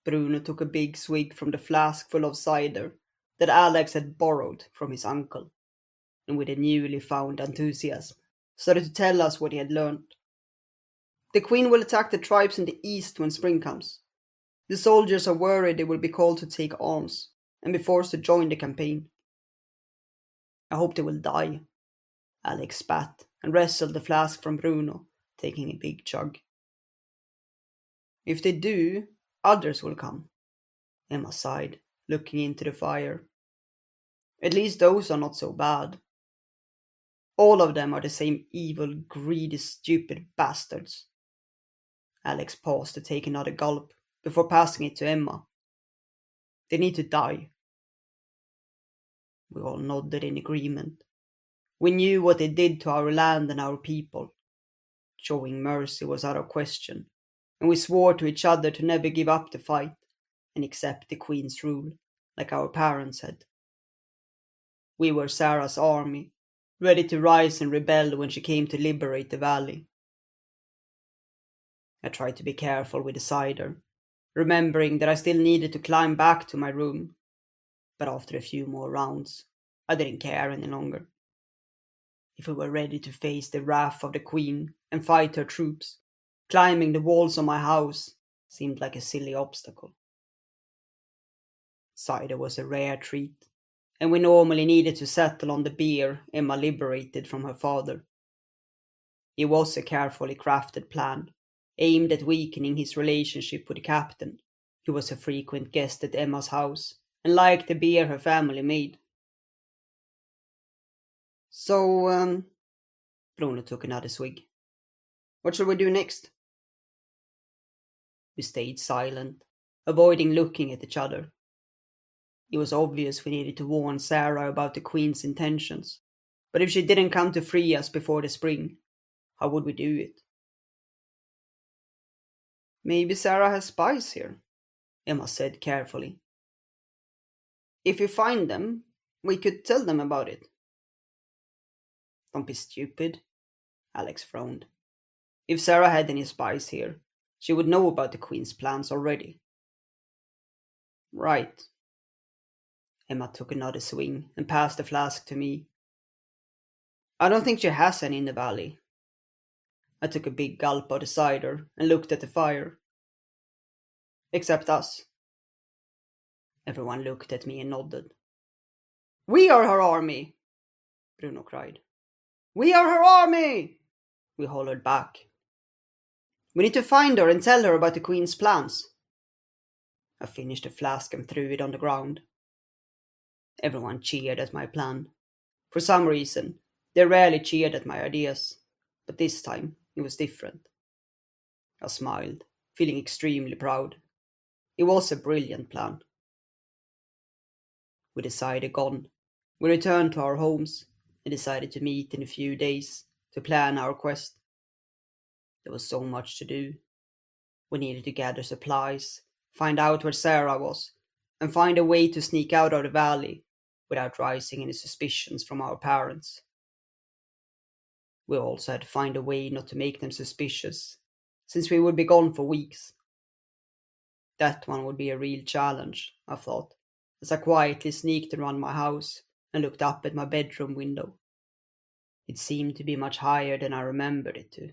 Bruno took a big swig from the flask full of cider that Alex had borrowed from his uncle, and with a newly found enthusiasm, started to tell us what he had learned. The Queen will attack the tribes in the east when spring comes. The soldiers are worried they will be called to take arms and be forced to join the campaign. I hope they will die. Alex spat and wrestled the flask from Bruno, taking a big chug. If they do, others will come, Emma sighed, looking into the fire. At least those are not so bad. All of them are the same evil, greedy, stupid bastards. Alex paused to take another gulp before passing it to Emma. They need to die. We all nodded in agreement. We knew what they did to our land and our people. Showing mercy was out of question, and we swore to each other to never give up the fight and accept the Queen's rule, like our parents had. We were Sara's army, ready to rise and rebel when she came to liberate the valley. I tried to be careful with the cider, remembering that I still needed to climb back to my room, but after a few more rounds, I didn't care any longer. If we were ready to face the wrath of the Queen and fight her troops, climbing the walls of my house seemed like a silly obstacle. Cider was a rare treat, and we normally needed to settle on the beer Emma liberated from her father. It was a carefully crafted plan, aimed at weakening his relationship with the captain, who was a frequent guest at Emma's house and liked the beer her family made. So, Bruno took another swig. What shall we do next? We stayed silent, avoiding looking at each other. It was obvious we needed to warn Sara about the Queen's intentions, but if she didn't come to free us before the spring, how would we do it? Maybe Sara has spies here, Emma said carefully. If we find them, we could tell them about it. Don't be stupid, Alex frowned. If Sara had any spies here, she would know about the Queen's plans already. Right. Emma took another swing and passed the flask to me. I don't think she has any in the valley. I took a big gulp of the cider and looked at the fire. Except us. Everyone looked at me and nodded. We are her army, Bruno cried. We are her army, we hollered back. We need to find her and tell her about the Queen's plans. I finished the flask and threw it on the ground. Everyone cheered at my plan. For some reason, they rarely cheered at my ideas, but this time it was different. I smiled, feeling extremely proud. It was a brilliant plan. With the cider gone, we returned to our homes and decided to meet in a few days to plan our quest. There was so much to do. We needed to gather supplies, find out where Sara was, and find a way to sneak out of the valley without raising any suspicions from our parents. We also had to find a way not to make them suspicious, since we would be gone for weeks. That one would be a real challenge, I thought, as I quietly sneaked around my house and looked up at my bedroom window. It seemed to be much higher than I remembered it to.